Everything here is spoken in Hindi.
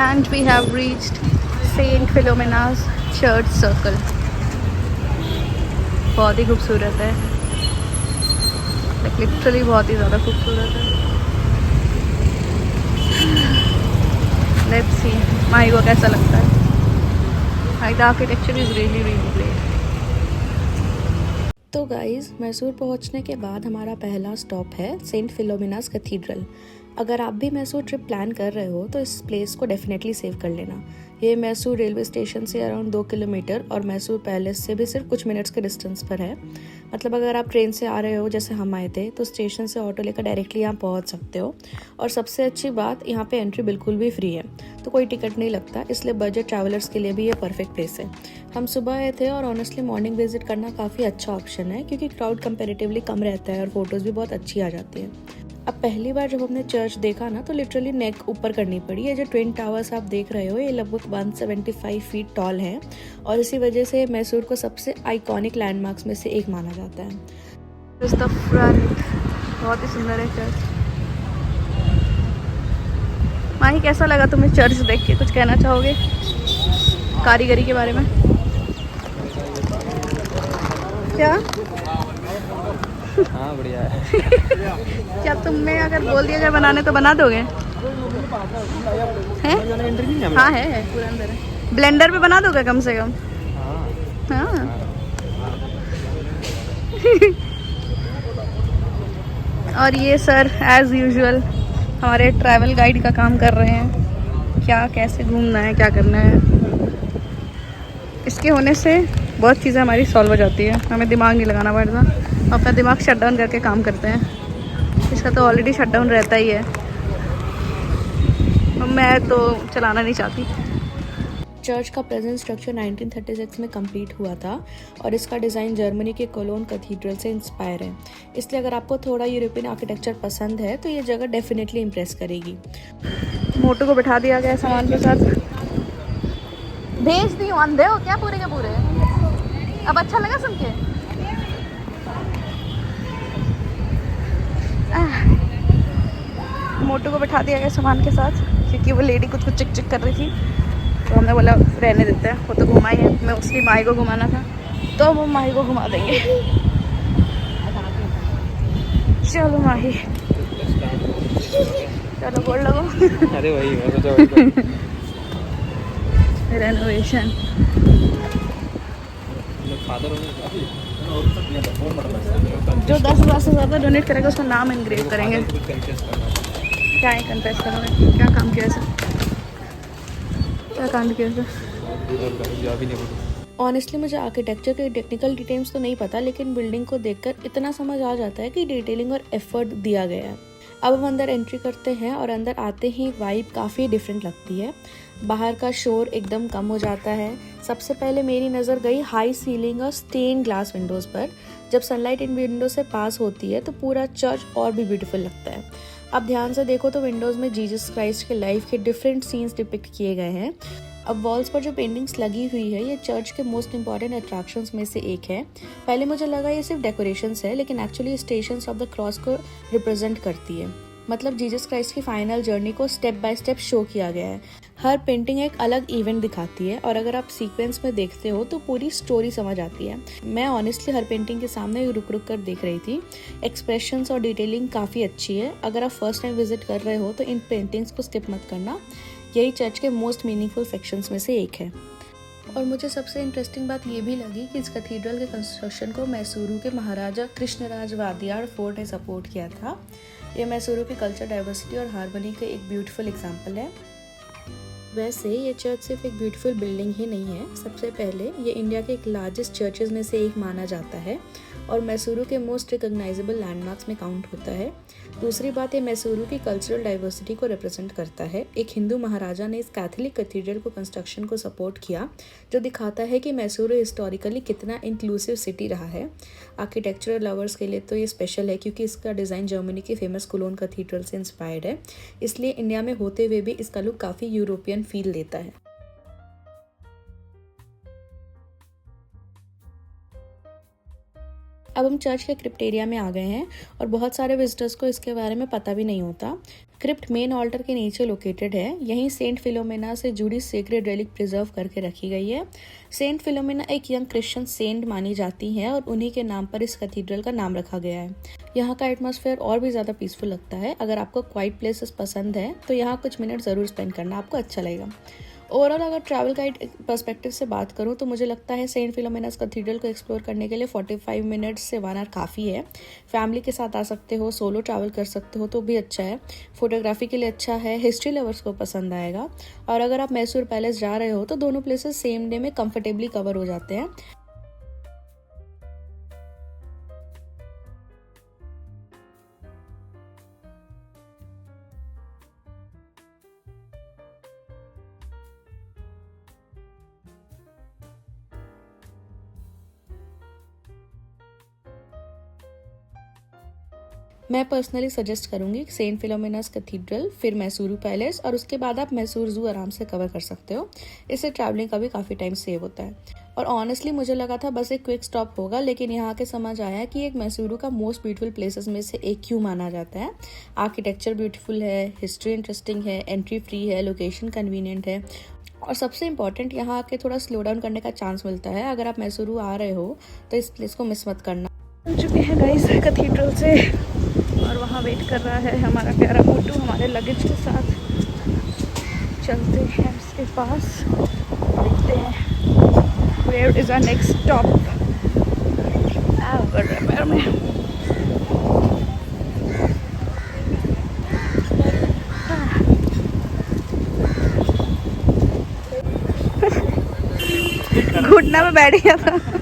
And we have reached Saint Philomena's Church Circle. बहुत ही खूबसूरत है, लिटरली बहुत ही ज़्यादा खूबसूरत है। लेट्स सी माही को कैसा लगता है। The architecture is really really great. तो गाइज़, मैसूर पहुंचने के बाद हमारा पहला स्टॉप है सेंट फिलोमिनास कैथीड्रल। अगर आप भी मैसूर ट्रिप प्लान कर रहे हो तो इस प्लेस को डेफिनेटली सेव कर लेना। ये मैसूर रेलवे स्टेशन से अराउंड 2 किलोमीटर और मैसूर पैलेस से भी सिर्फ कुछ मिनट्स के डिस्टेंस पर है। मतलब अगर आप ट्रेन से आ रहे हो जैसे हम आए थे तो स्टेशन से ऑटो लेकर डायरेक्टली यहाँ पहुँच सकते हो। और सबसे अच्छी बात, यहाँ पे एंट्री बिल्कुल भी फ्री है, तो कोई टिकट नहीं लगता, इसलिए बजट ट्रैवलर्स के लिए भी ये परफेक्ट प्लेस है। हम सुबह आए थे और ऑनेस्टली मॉर्निंग विजिट करना काफ़ी अच्छा ऑप्शन है क्योंकि क्राउड कंपेरेटिवली कम रहता है और फोटोज़ भी बहुत अच्छी आ जाती है। अब पहली बार जब हमने चर्च देखा ना तो लिटरली नेक ऊपर करनी पड़ी। ये जो ट्विन टावर्स आप देख रहे हो ये लगभग 175 फीट टॉल है और इसी वजह से मैसूर को सबसे आइकॉनिक लैंडमार्क्स में से एक माना जाता है। This is the front, बहुत ही सुंदर है चर्च। माही, कैसा लगा तुम्हें चर्च देख के? कुछ कहना चाहोगे कारीगरी के बारे में? क्या? हाँ, बढ़िया है। क्या तुम्हें अगर बोल दिया जाए बनाने तो बना दोगे? हैं? हाँ है पूरा अंदर है। ब्लेंडर पे बना दोगे कम से कम? हाँ। और ये सर एज यूजुअल हमारे ट्रैवल गाइड का काम कर रहे हैं, क्या कैसे घूमना है, क्या करना है। इसके होने से बहुत चीज़ें हमारी सॉल्व हो जाती है, हमें दिमाग नहीं लगाना पड़ता, अपना दिमाग शट डाउन करके काम करते हैं। इसका तो ऑलरेडी शट डाउन रहता ही है, मैं तो चलाना नहीं चाहती। चर्च का प्रेजेंट स्ट्रक्चर 1936 में कंप्लीट हुआ था और इसका डिज़ाइन जर्मनी के कोलोन कैथीड्रल से इंस्पायर है। इसलिए अगर आपको थोड़ा यूरोपियन आर्किटेक्चर पसंद है तो ये जगह डेफिनेटली इम्प्रेस करेगी। मोटू को बिठा दिया गया सामान के साथ। भेज दी अंधे हो क्या पूरे के पूरे? अब अच्छा लगा सुन के? मोटू को बिठा दिया गया सामान के साथ क्योंकि वो लेडी कुछ चिक चिक कर रही थी, तो हमने बोला रहने देते हैं, वो तो घुमाई है। मैं उसकी माही को घुमाना था तो वो माही को घुमा देंगे। चलो माही, चलो बोल लगो। अरे वही मैं सोचा वही रेनोवेशन। जो 10,000 से ज़्यादा डोनेट करेगा उसका नाम इनग्रेव करेंगे। क्या है कन्फेस करोगे? क्या काम किया सर? क्या काम किया सर? ऑनेस्टली मुझे आर्किटेक्चर के टेक्निकल डिटेल्स तो नहीं पता, लेकिन बिल्डिंग को देखकर इतना समझ आ जाता है कि डिटेलिंग और एफर्ट दिया गया है। अब हम अंदर एंट्री करते हैं और अंदर आते ही वाइब काफ़ी डिफरेंट लगती है। बाहर का शोर एकदम कम हो जाता है। सबसे पहले मेरी नज़र गई हाई सीलिंग और स्टेन ग्लास विंडोज़ पर। जब सनलाइट इन विंडो से पास होती है तो पूरा चर्च और भी ब्यूटीफुल लगता है। अब ध्यान से देखो तो विंडोज़ में जीसस क्राइस्ट के लाइफ के डिफरेंट सीन्स डिपिक्ट किए गए हैं। अब वॉल्स पर जो पेंटिंग्स लगी हुई है ये चर्च के मोस्ट इंपॉर्टेंट अट्रैक्शंस में से एक है। पहले मुझे लगा ये सिर्फ डेकोरेशंस है, लेकिन actually stations of the cross को रिप्रेजेंट करती है। मतलब जीसस क्राइस्ट की फाइनल जर्नी को स्टेप बाय स्टेप शो किया गया है। हर पेंटिंग एक अलग इवेंट दिखाती है और अगर आप सीक्वेंस में देखते हो तो पूरी स्टोरी समझ आती है। मैं ऑनेस्टली हर पेंटिंग के सामने रुक रुक कर देख रही थी। एक्सप्रेशंस और डिटेलिंग काफ़ी अच्छी है। अगर आप फर्स्ट टाइम विजिट कर रहे हो तो इन पेंटिंग्स को स्किप मत करना, यही चर्च के मोस्ट मीनिंगफुल सेक्शंस में से एक है। और मुझे सबसे इंटरेस्टिंग बात ये भी लगी कि इस कैथीड्रल के कंस्ट्रक्शन को मैसूरू के महाराजा कृष्णराज वादियार फोर्ट ने सपोर्ट किया था। ये मैसूरू की कल्चर डाइवर्सिटी और हार्मनी का एक ब्यूटीफुल एग्जाम्पल है। वैसे ये चर्च सिर्फ एक ब्यूटीफुल बिल्डिंग ही नहीं है। सबसे पहले ये इंडिया के एक लार्जेस्ट चर्चेज में से एक माना जाता है और मैसूरू के मोस्ट रिकॉग्नाइजेबल लैंडमार्क्स में काउंट होता है। दूसरी बात, ये मैसूरू की कल्चरल डाइवर्सिटी को रिप्रेजेंट करता है। एक हिंदू महाराजा ने इस कैथोलिक कैथीड्रल को कंस्ट्रक्शन को सपोर्ट किया, जो दिखाता है कि मैसूरू हिस्टोरिकली कितना इंक्लूसिव सिटी रहा है। आर्किटेक्चरल लवर्स के लिए तो ये स्पेशल है क्योंकि इसका डिज़ाइन जर्मनी की फेमस कोलोन कैथीड्रल से इंस्पायर्ड है, इसलिए इंडिया में होते हुए भी इसका लुक काफ़ी यूरोपियन फील देता है। अब हम चर्च के क्रिप्ट एरिया में आ गए हैं और बहुत सारे विजिटर्स को इसके बारे में पता भी नहीं होता। क्रिप्ट मेन ऑल्टर के नीचे लोकेटेड है। यहीं सेंट फिलोमेना से जुड़ी सेक्रेड रेलिक प्रिजर्व करके रखी गई है। सेंट फिलोमेना एक यंग क्रिश्चियन सेंट मानी जाती हैं और उन्हीं के नाम पर इस कैथीड्रल का नाम रखा गया है। यहाँ का एटमॉस्फेयर और भी ज़्यादा पीसफुल लगता है। अगर आपको क्वाइट प्लेसेस पसंद है तो यहाँ कुछ मिनट ज़रूर स्पेंड करना, आपको अच्छा लगेगा। ओवरऑल अगर ट्रैवल गाइड पर्सपेक्टिव से बात करूँ तो मुझे लगता है सेंट फिलोमेनास कैथीड्रल को एक्सप्लोर करने के लिए 45 मिनट्स से 1 आवर काफ़ी है। फैमिली के साथ आ सकते हो, सोलो ट्रैवल कर सकते हो तो भी अच्छा है। फोटोग्राफी के लिए अच्छा है, हिस्ट्री लवर्स को पसंद आएगा। और अगर आप मैसूर पैलेस जा रहे हो तो दोनों प्लेसेस सेम डे में कंफर्टेबली कवर हो जाते हैं। मैं पर्सनली सजेस्ट करूंगी सेंट फिलोमेनास कैथीड्रल, फिर मैसूरू पैलेस और उसके बाद आप मैसूर जू आराम से कवर कर सकते हो। इससे ट्रैवलिंग का भी काफ़ी टाइम सेव होता है। और ऑनेस्टली मुझे लगा था बस एक क्विक स्टॉप होगा, लेकिन यहाँ के समझ आया कि एक मैसूरू का मोस्ट ब्यूटीफुल प्लेसेस में से एक क्यों माना जाता है। आर्किटेक्चर ब्यूटीफुल है, हिस्ट्री इंटरेस्टिंग है, एंट्री फ्री है, लोकेशन कन्वीनियंट है और सबसे इम्पॉर्टेंट यहाँ आके थोड़ा स्लो डाउन करने का चांस मिलता है। अगर आप मैसूरू आ रहे हो तो इस प्लेस को मिस मत करना। पहुंच चुके हैं गाइस कैथीड्रल से और वहाँ वेट कर रहा है हमारा प्यारा मोटू हमारे लगेज के साथ। चलते हैं उसके पास, देखते हैं where is our next stop. कर रहे पैर में। घुटना में बैठ गया था।